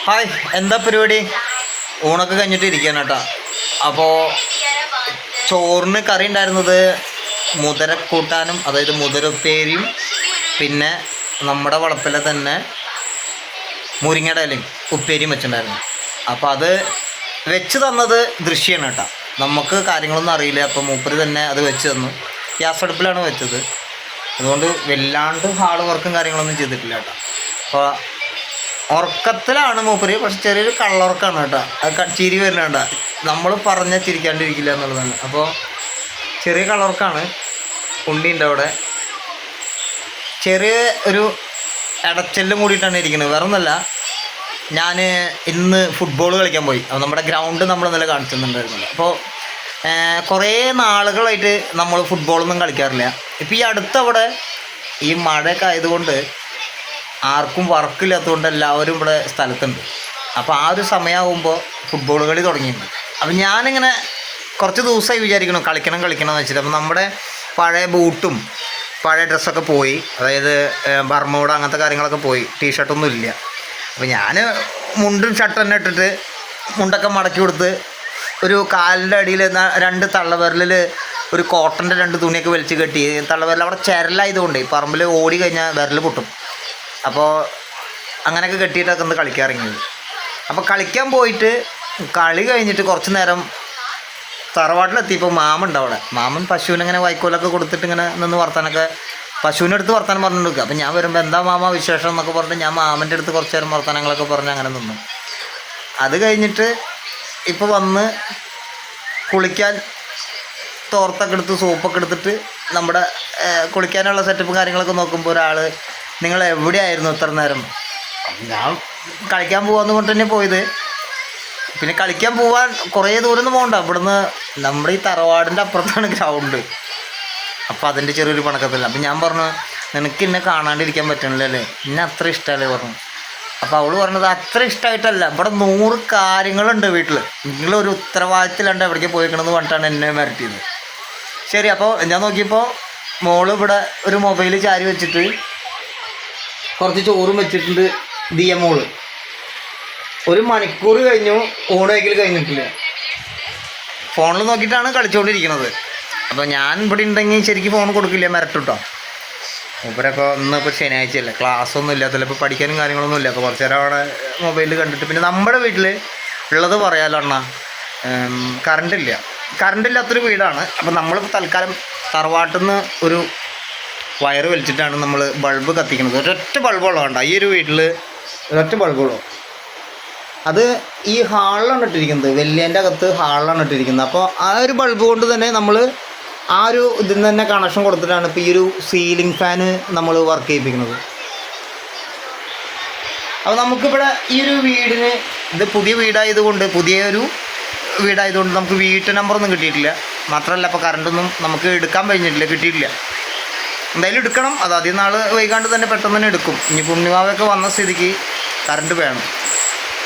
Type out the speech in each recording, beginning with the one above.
Hi, എന്താ പരിപാടി? ഊണൊക്കെ കഴിഞ്ഞിട്ട് ഇരിക്കുകയാണ് കേട്ടോ. അപ്പോൾ ചോറിന് കറി ഉണ്ടായിരുന്നത് മുതിരക്കൂട്ടാനും, അതായത് മുതിരപ്പേരിയും, പിന്നെ നമ്മുടെ വളപ്പിലെ തന്നെ മുരിങ്ങയുടെ ഇലയും ഉപ്പേരിയും വെച്ചിട്ടുണ്ടായിരുന്നു. അപ്പോൾ അത് വെച്ച് തന്നത് ദൃശ്യമാണ് കേട്ടോ. നമുക്ക് കാര്യങ്ങളൊന്നും അറിയില്ല. അപ്പോൾ മൂപ്പര് തന്നെ അത് വെച്ച് തന്നു. ഗ്യാസ് അടുപ്പിലാണ് വെച്ചത്. അതുകൊണ്ട് വല്ലാണ്ട് ഹാർഡ് വർക്കും കാര്യങ്ങളൊന്നും ചെയ്തിട്ടില്ല കേട്ടോ. അപ്പോൾ ഉറക്കത്തിലാണ് മൂപ്പര്, പക്ഷെ ചെറിയൊരു കള്ളുറക്കാണ് കേട്ടോ. അത് ചിരി വരുന്നുണ്ട, നമ്മൾ പറഞ്ഞാൽ ചിരിക്കാണ്ടിരിക്കില്ല എന്നുള്ളതാണ്. അപ്പോൾ ചെറിയ കള്ളുറക്കാണ്. ഉണ്ടിൻ്റെ അവിടെ ചെറിയ ഒരു ഇടച്ചെല്ലും കൂടിയിട്ടാണ് ഇരിക്കുന്നത്. വേറെ ഒന്നുമല്ല, ഞാൻ ഇന്ന് ഫുട്ബോൾ കളിക്കാൻ പോയി. അപ്പോൾ നമ്മുടെ ഗ്രൗണ്ട് നമ്മൾ ഇന്നലെ കാണിച്ചിട്ടുണ്ടായിരുന്നില്ല. അപ്പോൾ കുറേ നാളുകളായിട്ട് നമ്മൾ ഫുട്ബോളൊന്നും കളിക്കാറില്ല. ഇപ്പോൾ ഈ അടുത്തവിടെ ഈ മഴയൊക്കെ ആയതുകൊണ്ട് ആർക്കും വർക്കില്ലാത്തതുകൊണ്ട് എല്ലാവരും ഇവിടെ സ്ഥലത്തുണ്ട്. അപ്പോൾ ആ ഒരു സമയമാകുമ്പോൾ ഫുട്ബോൾ കളി തുടങ്ങിയിട്ടുണ്ട്. അപ്പോൾ ഞാനിങ്ങനെ കുറച്ച് ദിവസമായി വിചാരിക്കണം കളിക്കണം എന്ന് വെച്ചിട്ട്. അപ്പോൾ നമ്മുടെ പഴയ ബൂട്ടും പഴയ ഡ്രസ്സൊക്കെ പോയി, അതായത് ബർമൂഡ അങ്ങനത്തെ കാര്യങ്ങളൊക്കെ പോയി, ടീഷർട്ടൊന്നും ഇല്ല. അപ്പോൾ ഞാൻ മുണ്ടും ഷർട്ടും തന്നെ ഇട്ടിട്ട് മുണ്ടൊക്കെ മടക്കി കൊടുത്ത് ഒരു കാലിൻ്റെ അടിയിൽ രണ്ട് തള്ളവിരലിൽ ഒരു കോട്ടൻ്റെ രണ്ട് തുണിയൊക്കെ വലിച്ച് കെട്ടി, തള്ളവിരൽ അവിടെ ചരലായതുകൊണ്ട് പറമ്പിൽ ഓടി കഴിഞ്ഞാൽ വിരൽ പൊട്ടും. അപ്പോൾ അങ്ങനെയൊക്കെ കെട്ടിയിട്ടൊക്കെ ഒന്ന് കളിക്കാറിങ്ങിയത്. അപ്പോൾ കളിക്കാൻ പോയിട്ട് കളി കഴിഞ്ഞിട്ട് കുറച്ച് നേരം തറവാട്ടിലെത്തിയപ്പോൾ മാമുണ്ട് അവിടെ. മാമൻ പശുവിനിങ്ങനെ വൈക്കോലൊക്കെ കൊടുത്തിട്ട് ഇങ്ങനെ നിന്ന് വർത്താനൊക്കെ, പശുവിൻ്റെ അടുത്ത് വർത്താനം പറഞ്ഞു കൊടുക്കുക. അപ്പോൾ ഞാൻ വരുമ്പോൾ എന്താ മാമ വിശേഷം എന്നൊക്കെ പറഞ്ഞിട്ട് ഞാൻ മാമൻ്റെ അടുത്ത് കുറച്ച് നേരം വർത്താനങ്ങളൊക്കെ പറഞ്ഞ് അങ്ങനെ നിന്നു. അത് കഴിഞ്ഞിട്ട് ഇപ്പോൾ വന്ന് കുളിക്കാൻ തോർത്തൊക്കെ എടുത്ത് സോപ്പൊക്കെ എടുത്തിട്ട് നമ്മുടെ കുളിക്കാനുള്ള സെറ്റപ്പും കാര്യങ്ങളൊക്കെ നോക്കുമ്പോൾ ഒരാൾ, നിങ്ങൾ എവിടെയായിരുന്നു ഇത്ര നേരം? ഞാൻ കളിക്കാൻ പോകാമെന്ന് കൊണ്ട് തന്നെ പോയത്. പിന്നെ കളിക്കാൻ പോകാൻ കുറേ ദൂരം ഒന്നും പോകണ്ട, ഇവിടുന്ന് നമ്മുടെ ഈ തറവാടിൻ്റെ അപ്പുറത്താണ് ഗ്രൗണ്ട്. അപ്പോൾ അതിൻ്റെ ചെറിയൊരു പണക്കത്തില്ല. അപ്പോൾ ഞാൻ പറഞ്ഞു, നിനക്ക് എന്നെ കാണാണ്ടിരിക്കാൻ പറ്റണില്ലല്ലേ, എന്നെ അത്ര ഇഷ്ടമല്ലേ പറഞ്ഞു. അപ്പോൾ അവൾ പറഞ്ഞത് അത്ര ഇഷ്ടമായിട്ടല്ല, ഇവിടെ 100 കാര്യങ്ങളുണ്ട് വീട്ടിൽ, നിങ്ങളൊരു ഉത്തരവാദിത്തത്തിലുണ്ട് എവിടേക്ക് പോയിക്കണമെന്ന് പറഞ്ഞിട്ടാണ് എന്നെ മിരട്ടിയത്. ശരി, അപ്പോൾ ഞാൻ നോക്കിയപ്പോൾ മോള് ഇവിടെ ഒരു മൊബൈൽ ചാരി വെച്ചിട്ട് കുറച്ച് ചോറും വെച്ചിട്ടുണ്ട്. മോള് 1 മണിക്കൂർ കഴിഞ്ഞു, ഊണ് വയ്ക്കൽ കഴിഞ്ഞിട്ടില്ല, ഫോണിൽ നോക്കിയിട്ടാണ് കളിച്ചുകൊണ്ടിരിക്കുന്നത്. അപ്പോൾ ഞാൻ ഇവിടെ ഉണ്ടെങ്കിൽ ശരിക്കും ഫോൺ കൊടുക്കില്ല, മിരട്ടിട്ടോ. മൂപ്പരൊക്കെ ഇന്നിപ്പോൾ ശനിയാഴ്ചയല്ലേ, ക്ലാസ്സൊന്നും ഇല്ലാത്തല്ലോ, ഇപ്പോൾ പഠിക്കാനും കാര്യങ്ങളൊന്നും ഇല്ല. അപ്പോൾ കുറച്ച് നേരം അവിടെ മൊബൈലിൽ കണ്ടിട്ട്, പിന്നെ നമ്മുടെ വീട്ടിൽ ഉള്ളത് പറയാലോ അണ്ണാ, കറണ്ടില്ലാത്തൊരു വീടാണ്. അപ്പോൾ നമ്മളിപ്പോൾ തൽക്കാലം തറവാട്ടിൽ നിന്ന് ഒരു വയറ് വലിച്ചിട്ടാണ് നമ്മൾ ബൾബ് കത്തിക്കുന്നത്. ഒരൊറ്റ ബൾബുള്ളൂ വേണ്ട ഈ ഒരു വീട്ടിൽ, ഒരൊറ്റ ബൾബുള്ളൂ. അത് ഈ ഹാളിലാണ് ഇട്ടിരിക്കുന്നത്, വലിയൻ്റെ അകത്ത് ഹാളിലാണ് ഇട്ടിരിക്കുന്നത്. അപ്പോൾ ആ ഒരു ബൾബ് കൊണ്ട് തന്നെ നമ്മൾ ആ ഒരു ഇതിൽ നിന്ന് തന്നെ കണക്ഷൻ കൊടുത്തിട്ടാണ് ഇപ്പോൾ ഈ ഒരു സീലിംഗ് ഫാന് നമ്മൾ വർക്ക് ചെയ്യിപ്പിക്കുന്നത്. അപ്പോൾ നമുക്കിവിടെ ഈ ഒരു വീടിന്, ഇത് പുതിയ വീടായതുകൊണ്ട് നമുക്ക് വീട്ടു നമ്പറൊന്നും കിട്ടിയിട്ടില്ല. മാത്രമല്ല ഇപ്പോൾ കറണ്ടൊന്നും നമുക്ക് എടുക്കാൻ കഴിഞ്ഞിട്ടില്ല, കിട്ടിയിട്ടില്ല. എന്തായാലും എടുക്കണം, അത് ആദ്യം നാൾ വൈകാണ്ട് തന്നെ പെട്ടെന്ന് തന്നെ എടുക്കും. ഇനി പുണ്യവാവൊക്കെ വന്ന സ്ഥിതിക്ക് കറണ്ട് വേണം.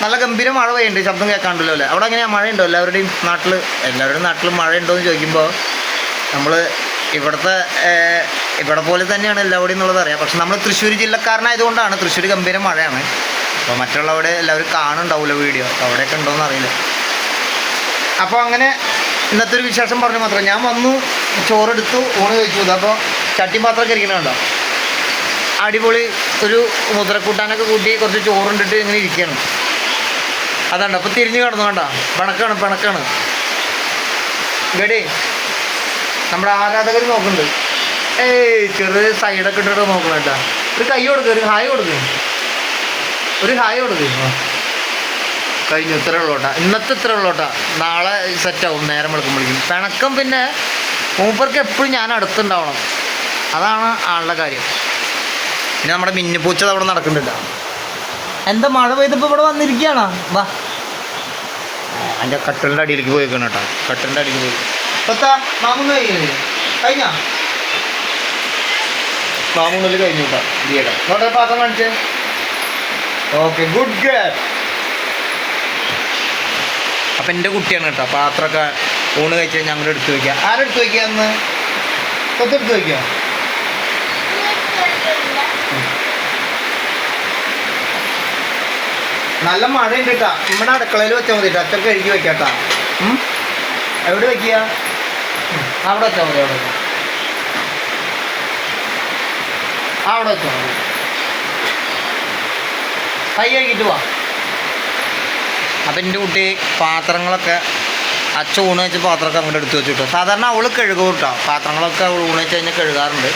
നല്ല ഗംഭീര മഴ പെയ്യുന്നുണ്ട്, ശബ്ദം കേൾക്കാണ്ടല്ലോ അല്ലേ? അവിടെ എങ്ങനെയാണ്, മഴയുണ്ടോ? എല്ലാവരുടെയും നാട്ടിൽ മഴയുണ്ടോ എന്ന് ചോദിക്കുമ്പോൾ നമ്മൾ ഇവിടെ പോലെ തന്നെയാണ് എല്ലാവരുടെയും എന്നുള്ളത് അറിയാം. പക്ഷെ നമ്മൾ തൃശ്ശൂർ ജില്ലക്കാരനായതുകൊണ്ടാണ്, തൃശ്ശൂർ ഗംഭീര മഴയാണ്. അപ്പോൾ മറ്റുള്ളവിടെ എല്ലാവരും കാണുന്നുണ്ടാവില്ല വീഡിയോ, അവിടെയൊക്കെ ഉണ്ടോയെന്ന് അറിയില്ല. അപ്പോൾ അങ്ങനെ ഇന്നത്തെ ഒരു വിശേഷം പറഞ്ഞു മാത്രം. ഞാൻ വന്നു, ചോറെടുത്തു, ഊണ് കഴിച്ചു. അപ്പോൾ ചട്ടി പാത്രമൊക്കെ ഇരിക്കണുണ്ടോ? അടിപൊളി ഒരു മുതിരക്കൂട്ടാനൊക്കെ കൂട്ടി കുറച്ച് ചോറുണ്ടിട്ട് ഇങ്ങനെ ഇരിക്കുകയാണ്. അതാണ്ട് അപ്പോൾ തിരിഞ്ഞ് കിടന്നു വേണ്ട, പിണക്കാണ് ഗഡി. നമ്മുടെ ആരാധകർ നോക്കുന്നുണ്ട്. ചെറിയ സൈഡൊക്കെ ഇട്ടിട്ട് നോക്കണം കേട്ടോ. ഒരു കൈ കൊടുക്കുക, ഒരു ഹായ് കൊടുക്കുക. കഴിഞ്ഞു, ഇത്രേ ഉള്ളൂട്ടാ, ഇന്നത്തെ ഇത്രേ ഉള്ളൂട്ടാ. നാളെ സെറ്റാവും നേരം വെളുക്കുമ്പോഴേക്കും. പിണക്കം പിന്നെ മൂപ്പർക്ക് എപ്പോഴും ഞാൻ അടുത്തുണ്ടാവണം, അതാണ് ആളുടെ കാര്യം. പിന്നെ നമ്മുടെ മിന്നുപൂച്ച അവിടെ നടക്കുന്നില്ല. എന്താ മഴ പെയ്തപ്പോൾ ഇവിടെ വന്നിരിക്കുകയാണോ? വാ, എൻ്റെ കട്ടിലിൻ്റെ അടിയിലേക്ക് പോയിക്കണം കേട്ടോ, കട്ടിലിൻ്റെ അടിയിൽ പോയി. മാമൂന്ന് കഴിഞ്ഞാ മാമൂന്നിൽ കഴിഞ്ഞു കേട്ടോ. ദിയേട്ടാ നോട്ടെ പാത്രം കാണിച്ചേ. Okay, good girl. അപ്പം എൻ്റെ കുട്ടിയാണ് കേട്ടോ. പാത്രമൊക്കെ ഊണ് കഴിച്ചാൽ ഞങ്ങൾ എടുത്ത് വയ്ക്കുക. ആരെടുത്ത് വയ്ക്കുക? അന്ന് കൊത്തെടുത്ത് വയ്ക്കുക. നല്ല മഴ ഉണ്ട് കേട്ടാ. നമ്മുടെ അടുക്കളയിൽ വെച്ചാൽ മതി കേട്ടോ. അച്ഛൻ കഴുകി വെക്കാട്ടാ. എവിടെ വെക്കുക? അവിടെ വെച്ചാൽ മതി. അവിടെ വെച്ചാൽ മതി. കൈ കഴുകിയിട്ട് പോവാ. അപ്പം എൻ്റെ കുട്ടി പാത്രങ്ങളൊക്കെ അച്ഛൻ ഊണ് വെച്ച പാത്രമൊക്കെ അങ്ങോട്ട് എടുത്ത് വെച്ചിട്ടോ. സാധാരണ അവൾ കഴുകും കേട്ടോ. പാത്രങ്ങളൊക്കെ അവൾ ഊണ് വെച്ച് കഴിഞ്ഞാൽ കഴുകാറുണ്ട്.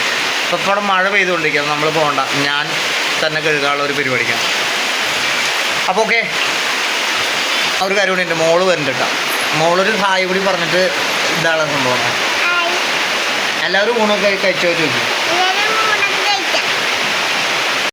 ഇപ്പോൾ ഇപ്പോൾ അവിടെ മഴ പെയ്തുകൊണ്ടിരിക്കുക. നമ്മൾ പോകണ്ട, ഞാൻ തന്നെ കഴുകാനുള്ള ഒരു പരിപാടിക്കാണ്. അപ്പോൾ ഓക്കെ, ആ ഒരു കാര്യം കൂടി ഉണ്ട്. മോള് വരുന്നുണ്ട് കേട്ടോ. മോളൊരു ഹായ് കൂടി പറഞ്ഞിട്ട് ഇതാണ് സംഭവം. എല്ലാവരും ഊണൊക്കെ കഴിച്ചോ ചോദിക്കും.